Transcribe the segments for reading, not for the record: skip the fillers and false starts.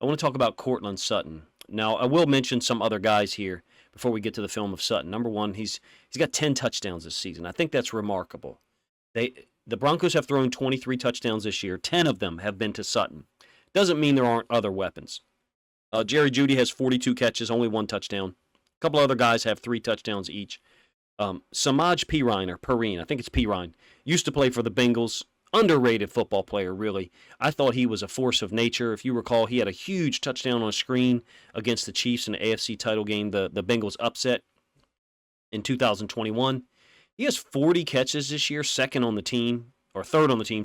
I want to talk about Courtland Sutton. Now, I will mention some other guys here before we get to the film of Sutton. Number one, he's got 10 touchdowns this season. I think that's remarkable. The Broncos have thrown 23 touchdowns this year. 10 of them have been to Sutton. Doesn't mean there aren't other weapons. Jerry Jeudy has 42 catches, only one touchdown. A couple other guys have 3 touchdowns each. Samaj Perine, I think it's Perine, used to play for the Bengals. Underrated football player, really. I thought he was a force of nature. If you recall, he had a huge touchdown on a screen against the Chiefs in the AFC title game, the Bengals upset in 2021. He has 40 catches this year, second on the team, or third on the team,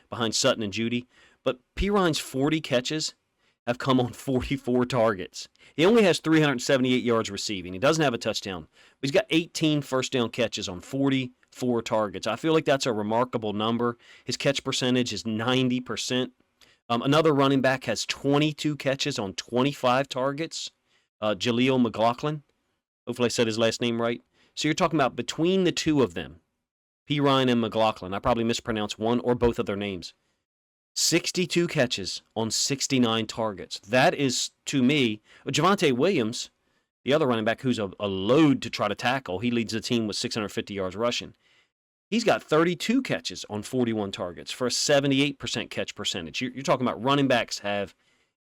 behind Sutton and Jeudy. But Perine's 40 catches have come on 44 targets. He only has 378 yards receiving. He doesn't have a touchdown, but he's got 18 first down catches on 44 targets. I feel like that's a remarkable number. His catch percentage is 90%. Another running back has 22 catches on 25 targets. Jaleel McLaughlin. Hopefully I said his last name right. So you're talking about between the two of them, Perine and McLaughlin. I probably mispronounced one or both of their names. 62 catches on 69 targets. That is, to me, Javonte Williams, the other running back who's a load to try to tackle. He leads the team with 650 yards rushing. He's got 32 catches on 41 targets for a 78% catch percentage. You're talking about running backs have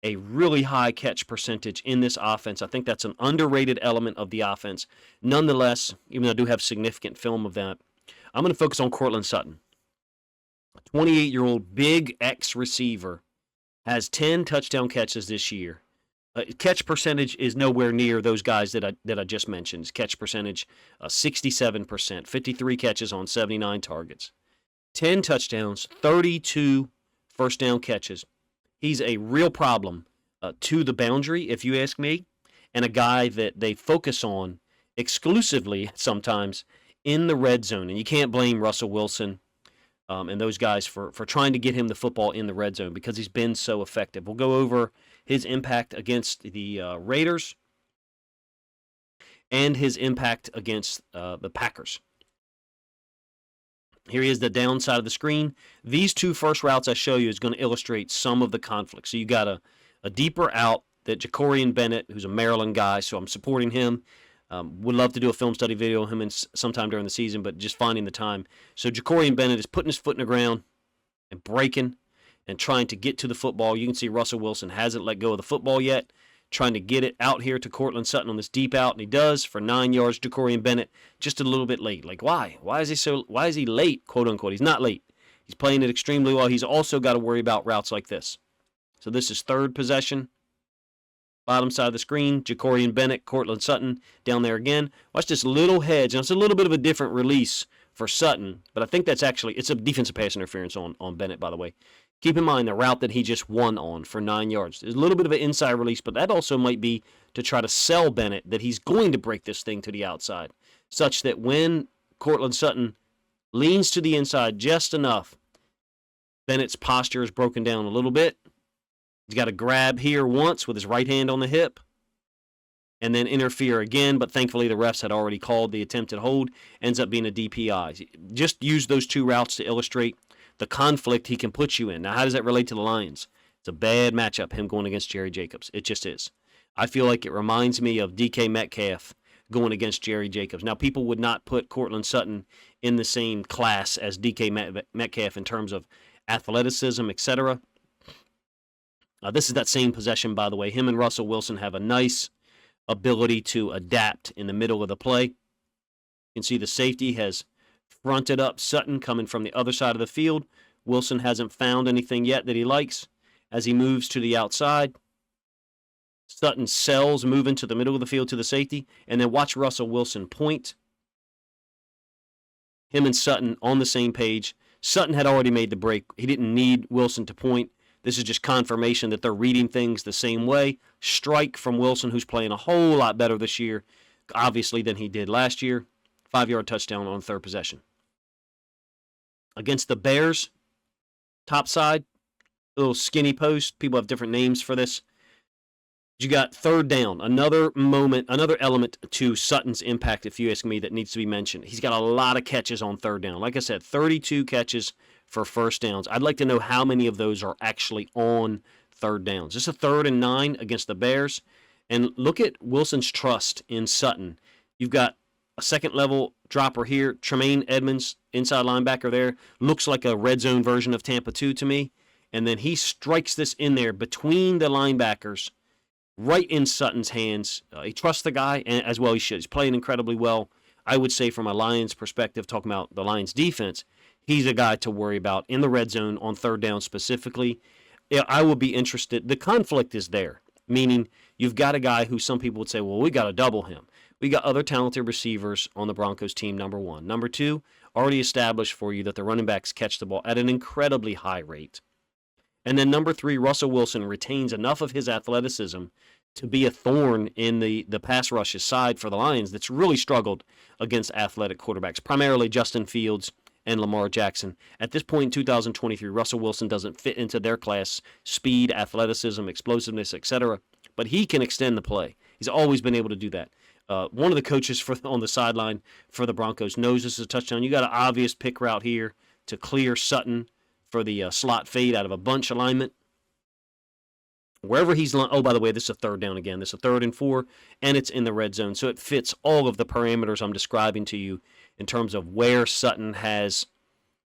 a really high catch percentage in this offense. I think that's an underrated element of the offense. Nonetheless, even though I do have significant film of that, I'm going to focus on Courtland Sutton. 28-year-old big X receiver has 10 touchdown catches this year. Catch percentage is nowhere near those guys that I just mentioned. His catch percentage, 67%, 53 catches on 79 targets. 10 touchdowns, 32 first down catches. He's a real problem to the boundary, if you ask me, and a guy that they focus on exclusively sometimes in the red zone. And you can't blame Russell Wilson and those guys for trying to get him the football in the red zone because he's been so effective. We'll go over his impact against the Raiders and his impact against the Packers. Here he is, the downside of the screen. These two first routes I show you is going to illustrate some of the conflict. So you got a deeper out that Jacorian Bennett, who's a Maryland guy, so I'm supporting him. Would love to do a film study video of him sometime during the season, but just finding the time. So Jacorian Bennett is putting his foot in the ground and breaking and trying to get to the football. You can see Russell Wilson hasn't let go of the football yet, trying to get it out here to Courtland Sutton on this deep out, and he does for 9 yards. Jacorian Bennett just a little bit late. Like, why? Why is he late, quote unquote? He's not late. He's playing it extremely well. He's also got to worry about routes like this. So this is third possession. Bottom side of the screen, Jacorian Bennett, Courtland Sutton down there again. Watch this little hedge. Now, it's a little bit of a different release for Sutton, but I think that's actually, it's a defensive pass interference on Bennett, by the way. Keep in mind the route that he just won on for 9 yards. There's a little bit of an inside release, but that also might be to try to sell Bennett that he's going to break this thing to the outside, such that when Courtland Sutton leans to the inside just enough, Bennett's posture is broken down a little bit. He's got to grab here once with his right hand on the hip and then interfere again, but thankfully the refs had already called the attempted hold. Ends up being a DPI. Just use those two routes to illustrate the conflict he can put you in. Now, how does that relate to the Lions? It's a bad matchup, him going against Jerry Jacobs. It just is. I feel like it reminds me of DK Metcalf going against Jerry Jacobs. Now, people would not put Courtland Sutton in the same class as DK Metcalf in terms of athleticism, etc. This is that same possession, by the way. Him and Russell Wilson have a nice ability to adapt in the middle of the play. You can see the safety has fronted up Sutton coming from the other side of the field. Wilson hasn't found anything yet that he likes as he moves to the outside. Sutton sells, moving to the middle of the field to the safety, and then watch Russell Wilson point. Him and Sutton on the same page. Sutton had already made the break. He didn't need Wilson to point. This is just confirmation that they're reading things the same way. Strike from Wilson, who's playing a whole lot better this year, obviously, than he did last year. 5-yard touchdown on third possession. Against the Bears, top side, little skinny post. People have different names for this. You got third down, another element to Sutton's impact, if you ask me, that needs to be mentioned. He's got a lot of catches on third down. Like I said, 32 catches for first downs. I'd like to know how many of those are actually on third downs. This is a 3rd and 9 against the Bears. And look at Wilson's trust in Sutton. You've got a second-level dropper here. Tremaine Edmonds, inside linebacker there. Looks like a red zone version of Tampa 2 to me. And then he strikes this in there between the linebackers, right in Sutton's hands. He trusts the guy, and as well he should. He's playing incredibly well. I would say from a Lions perspective, talking about the Lions defense, he's a guy to worry about in the red zone on 3rd down specifically. I would be interested. The conflict is there, meaning you've got a guy who some people would say, well, we got to double him. We got other talented receivers on the Broncos team, number one. Number two, already established for you that the running backs catch the ball at an incredibly high rate. And then number three, Russell Wilson retains enough of his athleticism to be a thorn in the pass rush's side for the Lions that's really struggled against athletic quarterbacks, primarily Justin Fields and Lamar Jackson. At this point in 2023, Russell Wilson doesn't fit into their class, speed, athleticism, explosiveness, etc., but he can extend the play. He's always been able to do that. One of the coaches on the sideline for the Broncos knows this is a touchdown. You got an obvious pick route here to clear Sutton for the slot fade out of a bunch alignment. Wherever he's oh, by the way, this is a 3rd down again. This is a 3rd and 4, and it's in the red zone. So it fits all of the parameters I'm describing to you in terms of where Sutton has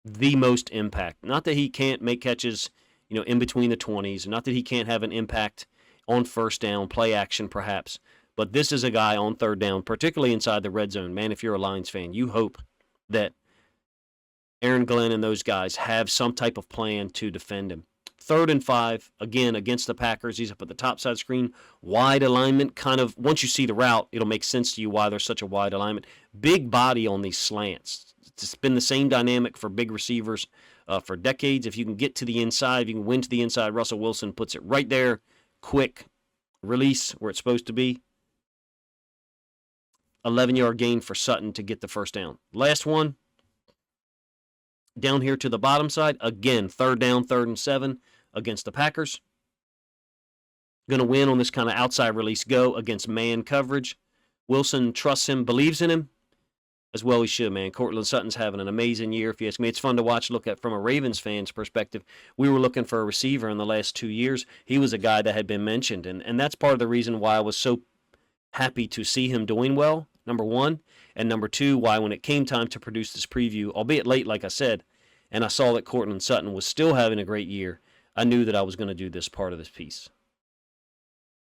the most impact. Not that he can't make catches, in between the 20s. Not that he can't have an impact on 1st down, play action perhaps. But this is a guy on 3rd down, particularly inside the red zone. Man, if you're a Lions fan, you hope that Aaron Glenn and those guys have some type of plan to defend him. 3rd and 5, again, against the Packers. He's up at the top side screen. Wide alignment, kind of, once you see the route, it'll make sense to you why there's such a wide alignment. Big body on these slants. It's been the same dynamic for big receivers for decades. If you can get to the inside, if you can win to the inside, Russell Wilson puts it right there. Quick release where it's supposed to be. 11-yard gain for Sutton to get the 1st down. Last one. Down here to the bottom side, again, 3rd down, 3rd and 7 against the Packers. Going to win on this kind of outside release go against man coverage. Wilson trusts him, believes in him, as well he should, man. Courtland Sutton's having an amazing year, if you ask me. It's fun to watch, look at from a Ravens fan's perspective. We were looking for a receiver in the last 2 years. He was a guy that had been mentioned, and that's part of the reason why I was so happy to see him doing well, number one. And number two, why when it came time to produce this preview, albeit late, like I said, and I saw that Courtland Sutton was still having a great year, I knew that I was going to do this part of this piece.